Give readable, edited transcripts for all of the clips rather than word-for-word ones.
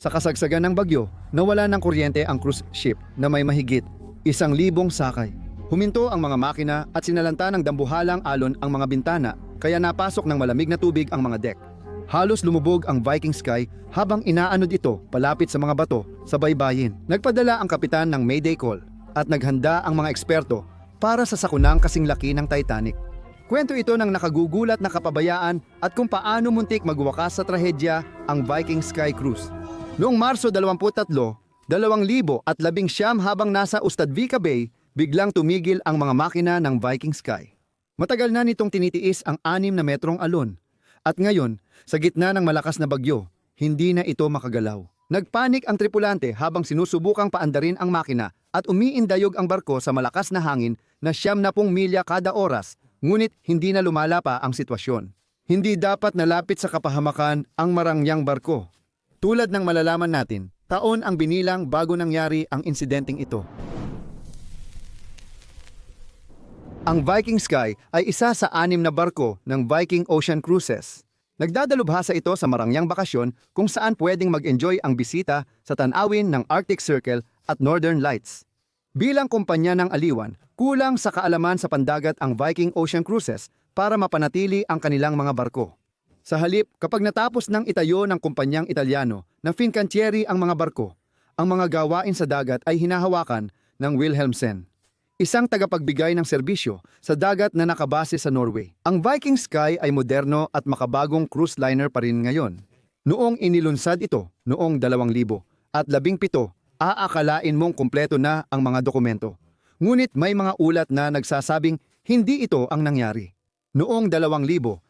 Sa kasagsagan ng bagyo, nawala ng kuryente ang cruise ship na may mahigit 1,000 sakay. Huminto ang mga makina at sinalanta ng dambuhalang alon ang mga bintana, kaya napasok ng malamig na tubig ang mga deck. Halos lumubog ang Viking Sky habang inaanod ito palapit sa mga bato sa baybayin. Nagpadala ang kapitan ng Mayday call at naghanda ang mga eksperto para sa sakunang kasing laki ng Titanic. Kwento ito ng nakagugulat na kapabayaan at kung paano muntik magwakas sa trahedya ang Viking Sky Cruise. Noong Marso 23, 2019 habang nasa Ustadvika Bay, biglang tumigil ang mga makina ng Viking Sky. Matagal na nitong tinitiis ang 6 na metrong alon. At ngayon, sa gitna ng malakas na bagyo, hindi na ito makagalaw. Nagpanik ang tripulante habang sinusubukang paandarin ang makina at umiindayog ang barko sa malakas na hangin na 70 milya kada oras, ngunit hindi na lumala pa ang sitwasyon. Hindi dapat nalapit sa kapahamakan ang marangyang barko. Tulad ng malalaman natin, taon ang binilang bago nangyari ang insidenteng ito. Ang Viking Sky ay isa sa 6 na barko ng Viking Ocean Cruises. Nagdadalubhasa ito sa marangyang bakasyon kung saan pwedeng mag-enjoy ang bisita sa tanawin ng Arctic Circle at Northern Lights. Bilang kumpanya ng aliwan, kulang sa kaalaman sa pandagat ang Viking Ocean Cruises para mapanatili ang kanilang mga barko. Sa halip, kapag natapos ng itayo ng kumpanyang Italyano na Fincantieri ang mga barko, ang mga gawain sa dagat ay hinahawakan ng Wilhelmsen, isang tagapagbigay ng serbisyo sa dagat na nakabase sa Norway. Ang Viking Sky ay moderno at makabagong cruise liner pa rin ngayon. Noong inilunsad ito, noong 2017, aakalain mong kumpleto na ang mga dokumento. Ngunit may mga ulat na nagsasabing hindi ito ang nangyari. Noong 2016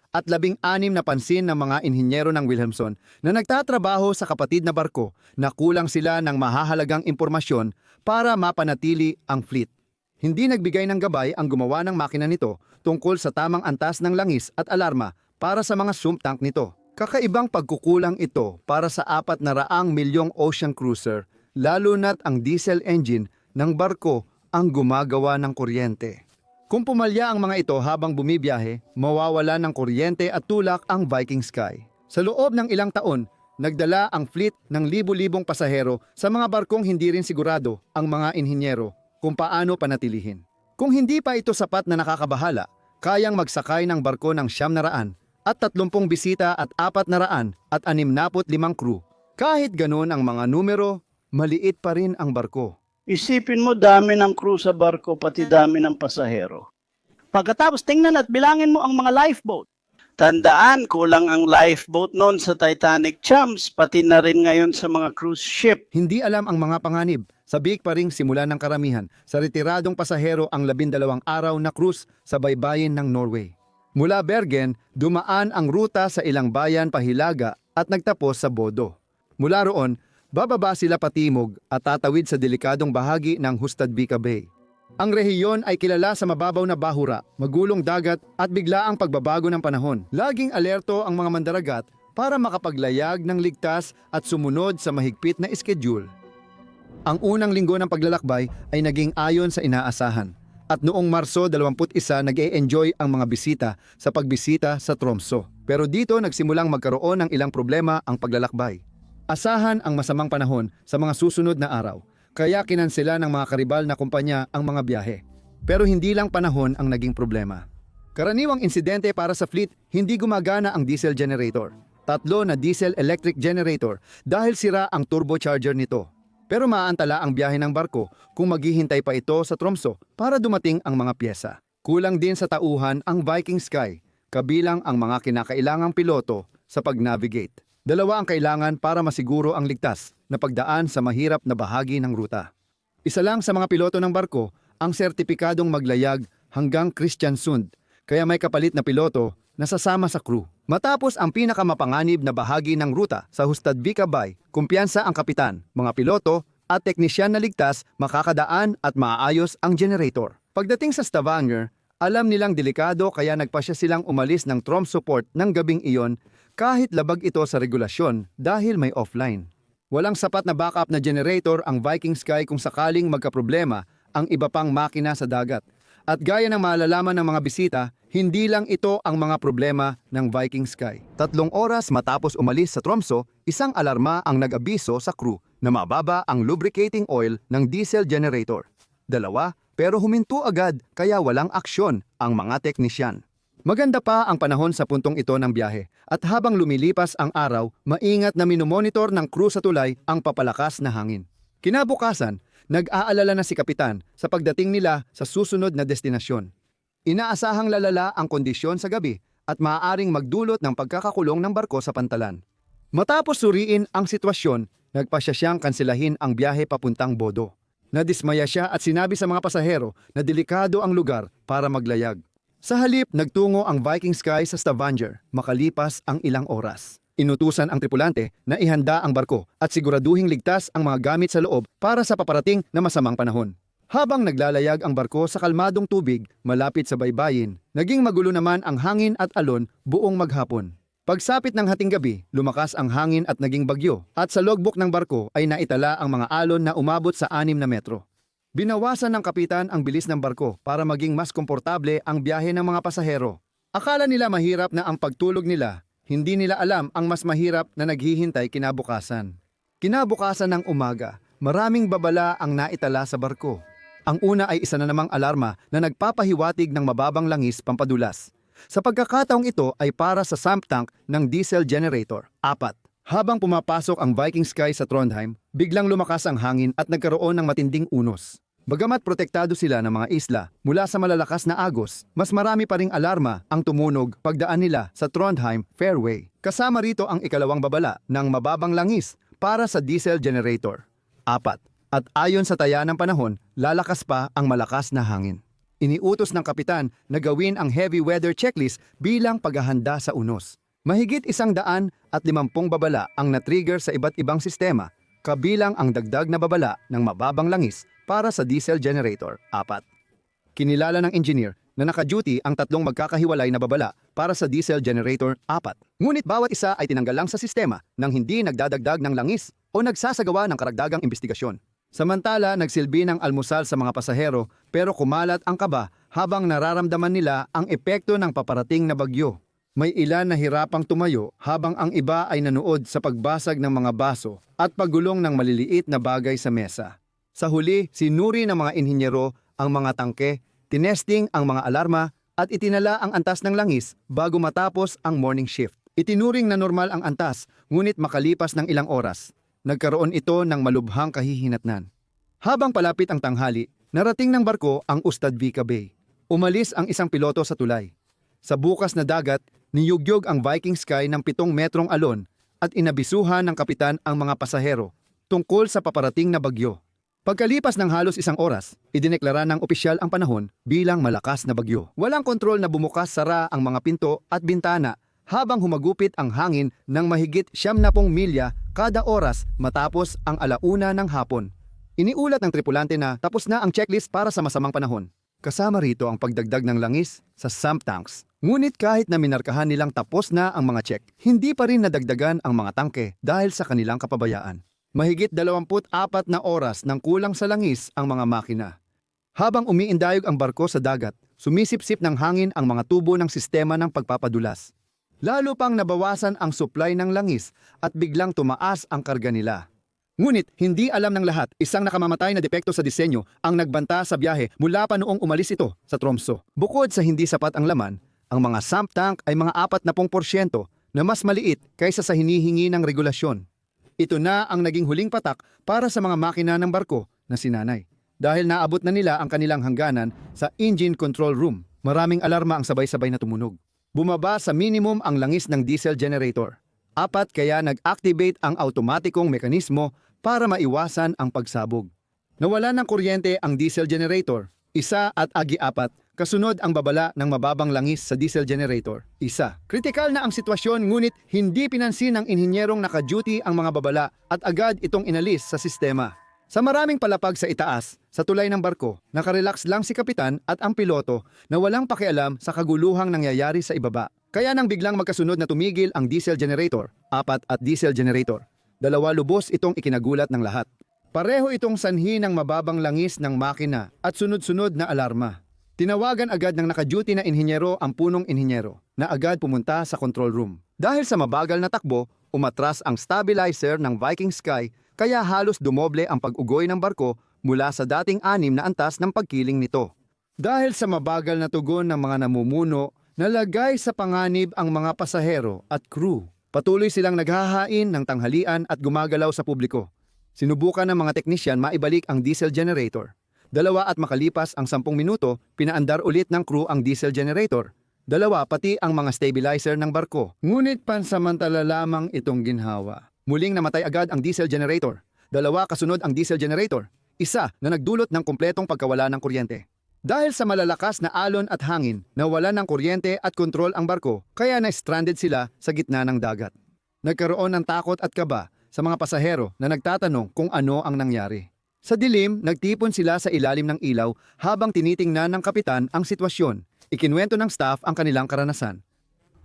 napansin ng mga inhinyero ng Wilhelmsen na nagtatrabaho sa kapatid na barko na kulang sila ng mahahalagang impormasyon para mapanatili ang fleet. Hindi nagbigay ng gabay ang gumawa ng makina nito tungkol sa tamang antas ng langis at alarma para sa mga sump tank nito. Kakaibang pagkukulang ito para sa 400 milyong ocean cruiser, lalo na't ang diesel engine ng barko ang gumagawa ng kuryente. Kung pumalya ang mga ito habang bumibiyahe, mawawala ng kuryente at tulak ang Viking Sky. Sa loob ng ilang taon, nagdala ang fleet ng libu-libong pasahero sa mga barkong hindi rin sigurado ang mga inhinyero kung paano panatilihin. Kung hindi pa ito sapat na nakakabahala, kayang magsakay ng barko ng 700 at 30 bisita at 400 at 65 crew. Kahit ganun ang mga numero, maliit pa rin ang barko. Isipin mo, dami ng crew sa barko, pati dami ng pasahero. Pagkatapos, tingnan at bilangin mo ang mga lifeboat. Tandaan, kulang ang lifeboat noon sa Titanic Champs, pati na rin ngayon sa mga cruise ship. Hindi alam ang mga panganib. Sabik pa ring simula ng karamihan sa retiradong pasahero ang 12 araw na cruise sa baybayin ng Norway. Mula Bergen, dumaan ang ruta sa ilang bayan pahilaga at nagtapos sa Bodo. Mula roon, bababa sila patimog at tatawid sa delikadong bahagi ng Hustadvika Bay. Ang rehiyon ay kilala sa mababaw na bahura, magulong dagat at biglaang pagbabago ng panahon. Laging alerto ang mga mandaragat para makapaglayag ng ligtas at sumunod sa mahigpit na schedule. Ang unang linggo ng paglalakbay ay naging ayon sa inaasahan. At noong Marso 21, nag-e-enjoy ang mga bisita sa pagbisita sa Tromsø. Pero dito nagsimulang magkaroon ng ilang problema ang paglalakbay. Asahan ang masamang panahon sa mga susunod na araw, kaya kinansela ng mga karibal na kumpanya ang mga biyahe. Pero hindi lang panahon ang naging problema. Karaniwang insidente para sa fleet, hindi gumagana ang diesel generator. 3 na diesel electric generator dahil sira ang turbocharger nito. Pero maaantala ang biyahe ng barko kung maghihintay pa ito sa Tromsø para dumating ang mga pyesa. Kulang din sa tauhan ang Viking Sky, kabilang ang mga kinakailangang piloto sa pag-navigate. 2 ang kailangan para masiguro ang ligtas na pagdaan sa mahirap na bahagi ng ruta. Isa lang sa mga piloto ng barko ang sertipikadong maglayag hanggang Kristiansund, kaya may kapalit na piloto na sasama sa crew. Matapos ang pinakamapanganib na bahagi ng ruta sa Hustadvika Bay, kumpiyansa ang kapitan, mga piloto at teknisyan na ligtas makakadaan at maaayos ang generator. Pagdating sa Stavanger, alam nilang delikado kaya nagpasya silang umalis ng Tromsø port ng gabing iyon kahit labag ito sa regulasyon dahil may offline. Walang sapat na backup na generator ang Viking Sky kung sakaling magkaproblema ang iba pang makina sa dagat. At gaya ng malalaman ng mga bisita, hindi lang ito ang mga problema ng Viking Sky. 3 oras matapos umalis sa Tromso, isang alarma ang nag-abiso sa crew na mababa ang lubricating oil ng diesel generator. 2, pero huminto agad kaya walang aksyon ang mga teknisyan. Maganda pa ang panahon sa puntong ito ng biyahe at habang lumilipas ang araw, maingat na minomonitor ng crew sa tulay ang papalakas na hangin. Kinabukasan, nag-aalala na si Kapitan sa pagdating nila sa susunod na destinasyon. Inaasahang lalala ang kondisyon sa gabi at maaaring magdulot ng pagkakakulong ng barko sa pantalan. Matapos suriin ang sitwasyon, nagpasya siyang kanselahin ang biyahe papuntang Bodo. Nadismaya siya at sinabi sa mga pasahero na delikado ang lugar para maglayag. Sa halip, nagtungo ang Viking Sky sa Stavanger makalipas ang ilang oras. Inutusan ang tripulante na ihanda ang barko at siguraduhing ligtas ang mga gamit sa loob para sa paparating na masamang panahon. Habang naglalayag ang barko sa kalmadong tubig malapit sa baybayin, naging magulo naman ang hangin at alon buong maghapon. Pagsapit ng hating gabi, lumakas ang hangin at naging bagyo at sa logbook ng barko ay naitala ang mga alon na umabot sa 6 na metro. Binawasan ng kapitan ang bilis ng barko para maging mas komportable ang biyahe ng mga pasahero. Akala nila mahirap na ang pagtulog nila. Hindi nila alam ang mas mahirap na naghihintay kinabukasan. Kinabukasan ng umaga, maraming babala ang naitala sa barko. Ang una ay isa na namang alarma na nagpapahiwatig ng mababang langis pampadulas. Sa pagkakataong ito ay para sa sump tank ng diesel generator, 4. Habang pumapasok ang Viking Sky sa Trondheim, biglang lumakas ang hangin at nagkaroon ng matinding unos. Bagamat protektado sila ng mga isla mula sa malalakas na agos, mas marami pa ring alarma ang tumunog pagdaan nila sa Trondheim Fairway. Kasama rito ang ikalawang babala ng mababang langis para sa diesel generator, 4. At ayon sa taya ng panahon, lalakas pa ang malakas na hangin. Iniutos ng kapitan na gawin ang heavy weather checklist bilang paghahanda sa unos. Mahigit 150 babala ang na-trigger sa iba't ibang sistema, kabilang ang dagdag na babala ng mababang langis para sa diesel generator, 4. Kinilala ng engineer na naka-duty ang 3 magkakahiwalay na babala para sa diesel generator, 4. Ngunit bawat isa ay tinanggal lang sa sistema nang hindi nagdadagdag ng langis o nagsasagawa ng karagdagang investigasyon. Samantala, nagsilbi ng almusal sa mga pasahero pero kumalat ang kaba habang nararamdaman nila ang epekto ng paparating na bagyo. May ilan na hirapang tumayo habang ang iba ay nanood sa pagbasag ng mga baso at paggulong ng maliliit na bagay sa mesa. Sa huli, sinuri ng mga inhinyero ang mga tangke, tinesting ang mga alarma at itinala ang antas ng langis bago matapos ang morning shift. Itinuring na normal ang antas, ngunit makalipas ng ilang oras, nagkaroon ito ng malubhang kahihinatnan. Habang palapit ang tanghali, narating ng barko ang Ustadvika Bay. Umalis ang isang piloto sa tulay. Sa bukas na dagat, niyugyog ang Viking Sky ng 7 metrong alon at inabisuhan ng kapitan ang mga pasahero tungkol sa paparating na bagyo. Pagkalipas ng halos 1 oras, idineklara ng opisyal ang panahon bilang malakas na bagyo. Walang kontrol na bumukas-sara ang mga pinto at bintana habang humagupit ang hangin ng mahigit 70 milya kada oras matapos ang 1:00 ng hapon. Iniulat ng tripulante na tapos na ang checklist para sa masamang panahon. Kasama rito ang pagdagdag ng langis sa sump tanks. Ngunit kahit na minarkahan nilang tapos na ang mga check, hindi pa rin nadagdagan ang mga tangke dahil sa kanilang kapabayaan. Mahigit 24 na oras nang kulang sa langis ang mga makina. Habang umiindayog ang barko sa dagat, sumisipsip ng hangin ang mga tubo ng sistema ng pagpapadulas. Lalo pang nabawasan ang supply ng langis at biglang tumaas ang karga nila. Ngunit hindi alam ng lahat, isang nakamamatay na depekto sa disenyo ang nagbanta sa biyahe mula pa noong umalis ito sa Tromso. Bukod sa hindi sapat ang laman, ang mga sump tank ay mga 40% na mas maliit kaysa sa hinihingi ng regulasyon. Ito na ang naging huling patak para sa mga makina ng barko na sinanay. Dahil naabot na nila ang kanilang hangganan sa engine control room, maraming alarma ang sabay-sabay na tumunog. Bumaba sa minimum ang langis ng diesel generator. 4, kaya nag-activate ang automatikong mekanismo para maiwasan ang pagsabog. Nawala ng kuryente ang diesel generator, 1 at agi 4, kasunod ang babala ng mababang langis sa diesel generator, 1. Kritikal na ang sitwasyon ngunit hindi pinansin ng inhinyerong naka-duty ang mga babala at agad itong inalis sa sistema. Sa maraming palapag sa itaas, sa tulay ng barko, nakarelax lang si kapitan at ang piloto na walang pakialam sa kaguluhang nangyayari sa ibaba. Kaya nang biglang magkasunod na tumigil ang diesel generator, 4 at diesel generator, 2 lubos itong ikinagulat ng lahat. Pareho itong sanhi ng mababang langis ng makina at sunod-sunod na alarma. Tinawagan agad ng naka-duty na inhinyero ang punong inhinyero na agad pumunta sa control room. Dahil sa mabagal na takbo, umatras ang stabilizer ng Viking Sky kaya halos dumoble ang pag-ugoy ng barko mula sa dating 6 na antas ng pagkiling nito. Dahil sa mabagal na tugon ng mga namumuno, nalagay sa panganib ang mga pasahero at crew. Patuloy silang naghahain ng tanghalian at gumagalaw sa publiko. Sinubukan ng mga teknisyan maibalik ang diesel generator. 2 at makalipas ang 10 minuto, pinaandar ulit ng crew ang diesel generator. 2 pati ang mga stabilizer ng barko. Ngunit pansamantala lamang itong ginhawa. Muling namatay agad ang diesel generator. 2 kasunod ang diesel generator. 1 na nagdulot ng kumpletong pagkawala ng kuryente. Dahil sa malalakas na alon at hangin, nawala ng kuryente at kontrol ang barko, kaya na-stranded sila sa gitna ng dagat. Nagkaroon ng takot at kaba sa mga pasahero na nagtatanong kung ano ang nangyari. Sa dilim, nagtipon sila sa ilalim ng ilaw habang tinitingnan ng kapitan ang sitwasyon. Ikinuwento ng staff ang kanilang karanasan.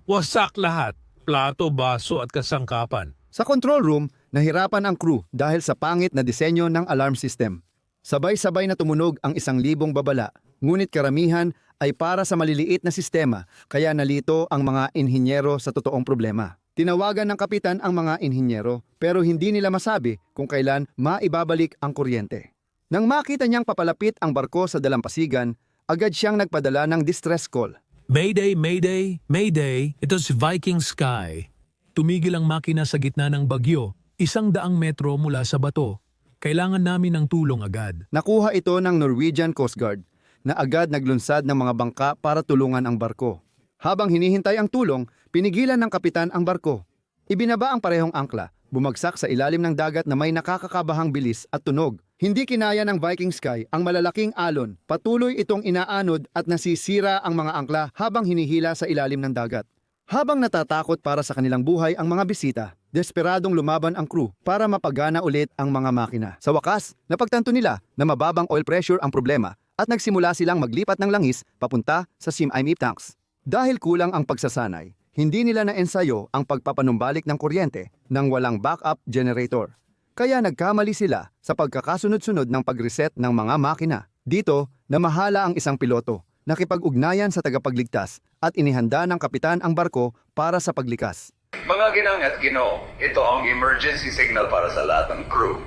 Wasak lahat, plato, baso at kasangkapan. Sa control room, nahirapan ang crew dahil sa pangit na disenyo ng alarm system. Sabay-sabay na tumunog ang 1,000 babala, ngunit karamihan ay para sa maliliit na sistema kaya nalito ang mga inhinyero sa totoong problema. Tinawagan ng kapitan ang mga inhinyero pero hindi nila masabi kung kailan maibabalik ang kuryente. Nang makita niyang papalapit ang barko sa dalampasigan, agad siyang nagpadala ng distress call. Mayday, Mayday, Mayday, ito si Viking Sky. Tumigil ang makina sa gitna ng bagyo, 100 metro mula sa bato. Kailangan namin ng tulong agad. Nakuha ito ng Norwegian Coast Guard na agad naglunsad ng mga bangka para tulungan ang barko. Habang hinihintay ang tulong, pinigilan ng kapitan ang barko. Ibinaba ang parehong angkla, bumagsak sa ilalim ng dagat na may nakakakabahang bilis at tunog. Hindi kinaya ng Viking Sky ang malalaking alon, patuloy itong inaanod at nasisira ang mga angkla habang hinihila sa ilalim ng dagat. Habang natatakot para sa kanilang buhay ang mga bisita, desperadong lumaban ang crew para mapagana ulit ang mga makina. Sa wakas, napagtanto nila na mababang oil pressure ang problema at nagsimula silang maglipat ng langis papunta sa CIMIP tanks. Dahil kulang ang pagsasanay, hindi nila naensayo ang pagpapanumbalik ng kuryente nang walang backup generator. Kaya nagkamali sila sa pagkakasunod-sunod ng pag-reset ng mga makina. Dito, namahala ang isang piloto, nakipag-ugnayan sa tagapagligtas at inihanda ng kapitan ang barko para sa paglikas. Mga ginang at ginoo, ito ang emergency signal para sa lahat ng crew.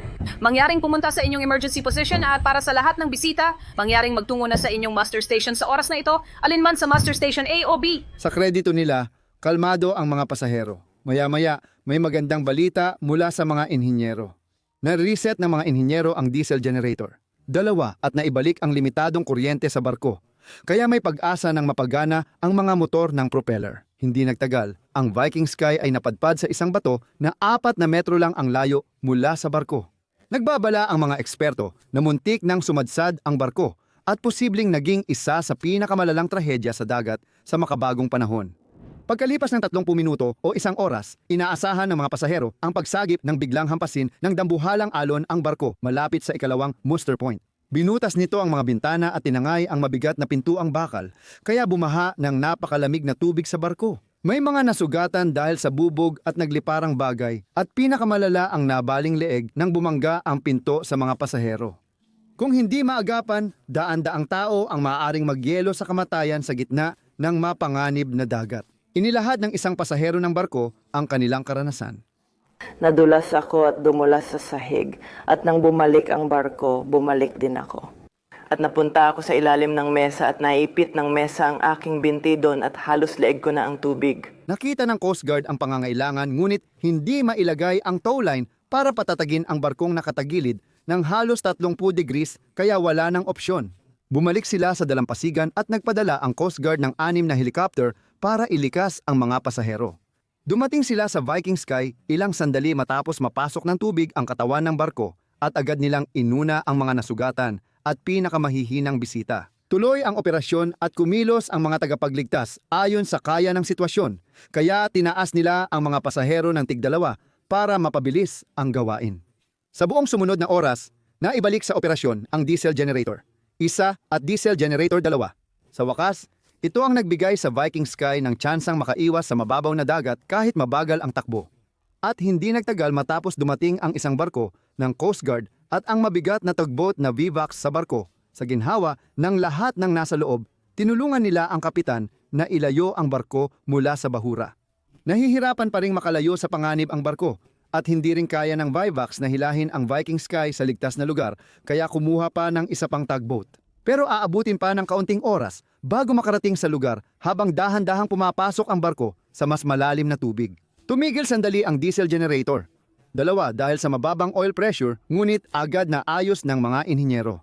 Mangyaring pumunta sa inyong emergency position at para sa lahat ng bisita, mangyaring magtungo na sa inyong muster station sa oras na ito, alinman sa muster station A o B. Sa kredito nila, kalmado ang mga pasahero. Maya-maya, may magandang balita mula sa mga inhinyero. Na-reset ng mga inhinyero ang diesel generator. 2 at naibalik ang limitadong kuryente sa barko. Kaya may pag-asa ng mapagana ang mga motor ng propeller. Hindi nagtagal, ang Viking Sky ay napadpad sa isang bato na 4 na metro lang ang layo mula sa barko. Nagbabala ang mga eksperto na muntik nang sumadsad ang barko at posibleng naging isa sa pinakamalalang trahedya sa dagat sa makabagong panahon. Pagkalipas ng 30 minuto o 1 oras, inaasahan ng mga pasahero ang pagsagip ng biglang hampasin ng dambuhalang alon ang barko malapit sa ikalawang muster point. Binutas nito ang mga bintana at tinangay ang mabigat na pintuang bakal, kaya bumaha ng napakalamig na tubig sa barko. May mga nasugatan dahil sa bubog at nagliparang bagay at pinakamalala ang nabaling leeg nang bumangga ang pinto sa mga pasahero. Kung hindi maagapan, daan-daang tao ang maaaring magyelo sa kamatayan sa gitna ng mapanganib na dagat. Inilahad ng isang pasahero ng barko ang kanilang karanasan. Nadulas ako at dumulas sa sahig, at nang bumalik ang barko, bumalik din ako. At napunta ako sa ilalim ng mesa at naipit ng mesa ang aking binti doon at halos leeg ko na ang tubig. Nakita ng Coast Guard ang pangangailangan ngunit hindi mailagay ang tow line para patatagin ang barkong nakatagilid ng halos 30 degrees kaya wala ng opsyon. Bumalik sila sa dalampasigan at nagpadala ang Coast Guard ng 6 na helicopter para ilikas ang mga pasahero. Dumating sila sa Viking Sky ilang sandali matapos mapasok ng tubig ang katawan ng barko at agad nilang inuna ang mga nasugatan at pinakamahihinang bisita. Tuloy ang operasyon at kumilos ang mga tagapagligtas ayon sa kaya ng sitwasyon, kaya tinaas nila ang mga pasahero ng tig-2 para mapabilis ang gawain. Sa buong sumunod na oras, naibalik sa operasyon ang diesel generator, 1 at diesel generator 2. Sa wakas, ito ang nagbigay sa Viking Sky ng tsansang makaiwas sa mababaw na dagat kahit mabagal ang takbo. At hindi nagtagal matapos dumating ang isang barko ng Coast Guard at ang mabigat na tugboat na Vivax sa barko. Sa ginhawa ng lahat ng nasa loob, Tinulungan nila ang kapitan na ilayo ang barko mula sa bahura. Nahihirapan pa ring makalayo sa panganib ang barko at hindi rin kaya ng Vivax na hilahin ang Viking Sky sa ligtas na lugar kaya kumuha pa ng isa pang tugboat. Pero aabutin pa ng kaunting oras bago makarating sa lugar habang dahan-dahang pumapasok ang barko sa mas malalim na tubig. Tumigil sandali ang diesel generator. Dalawa dahil sa mababang oil pressure ngunit agad na ayos ng mga inhinyero.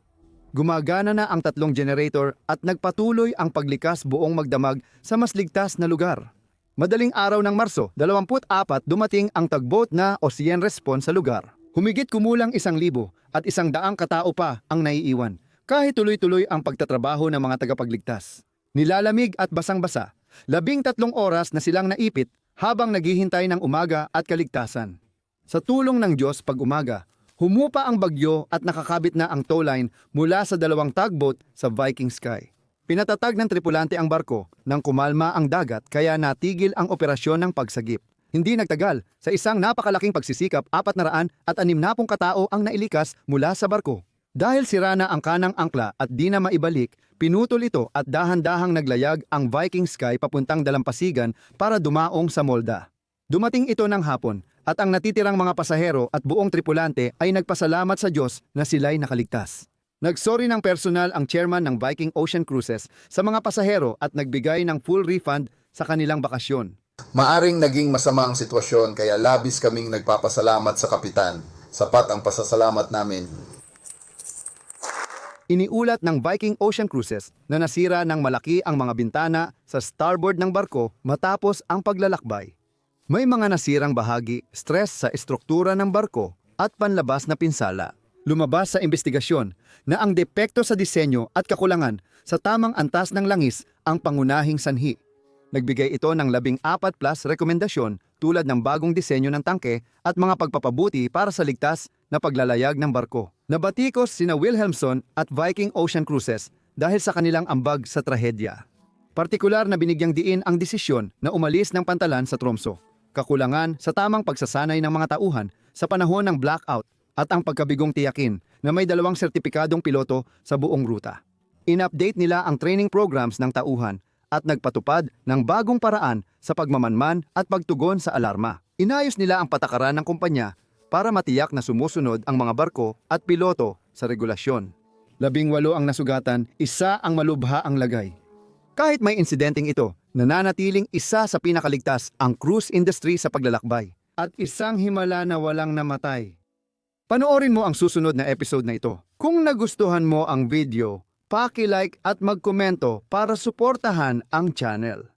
Gumagana na ang tatlong generator at nagpatuloy ang paglikas buong magdamag sa mas ligtas na lugar. Madaling araw ng Marso, 24 dumating ang tugboat na Ocean Response sa lugar. Humigit kumulang 1,000 at 100 katao pa ang naiiwan. Kahit tuloy-tuloy ang pagtatrabaho ng mga tagapagligtas. Nilalamig at basang-basa, 13 oras na silang naipit habang naghihintay ng umaga at kaligtasan. Sa tulong ng Diyos pag-umaga, humupa ang bagyo at nakakabit na ang towline mula sa 2 tugboat sa Viking Sky. Pinatatag ng tripulante ang barko nang kumalma ang dagat kaya natigil ang operasyon ng pagsagip. Hindi nagtagal, sa isang napakalaking pagsisikap 460 katao ang nailikas mula sa barko. Dahil sira na ang kanang angkla at di na maibalik, pinutol ito at dahan-dahang naglayag ang Viking Sky papuntang dalampasigan para dumaong sa Molda. Dumating ito ng hapon at ang natitirang mga pasahero at buong tripulante ay nagpasalamat sa Diyos na sila'y nakaligtas. Nagsorry ng personal ang chairman ng Viking Ocean Cruises sa mga pasahero at nagbigay ng full refund sa kanilang bakasyon. Maaring naging masama ang sitwasyon kaya labis kaming nagpapasalamat sa kapitan. Sapat ang pasasalamat namin. Iniulat ng Viking Ocean Cruises na nasira ng malaki ang mga bintana sa starboard ng barko matapos ang paglalakbay. May mga nasirang bahagi, stress sa estruktura ng barko at panlabas na pinsala. Lumabas sa investigasyon na ang depekto sa disenyo at kakulangan sa tamang antas ng langis ang pangunahing sanhi. Nagbigay ito ng 14+ rekomendasyon tulad ng bagong disenyo ng tangke at mga pagpapabuti para sa ligtas na paglalayag ng barko. Nabatikos sina Wilhelmson at Viking Ocean Cruises dahil sa kanilang ambag sa trahedya. Partikular na binigyang diin ang desisyon na umalis ng pantalan sa Tromso. Kakulangan sa tamang pagsasanay ng mga tauhan sa panahon ng blackout at ang pagkabigong tiyakin na may 2 sertipikadong piloto sa buong ruta. In-update nila ang training programs ng tauhan at nagpatupad ng bagong paraan sa pagmamanman at pagtugon sa alarma. Inayos nila ang patakaran ng kumpanya para matiyak na sumusunod ang mga barko at piloto sa regulasyon. 18 ang nasugatan, 1 ang malubha ang lagay. Kahit may insidenteng ito, nananatiling isa sa pinakaligtas ang cruise industry sa paglalakbay at isang himala na walang namatay. Panoorin mo ang susunod na episode na ito. Kung nagustuhan mo ang video, paki-like at magkomento para suportahan ang channel.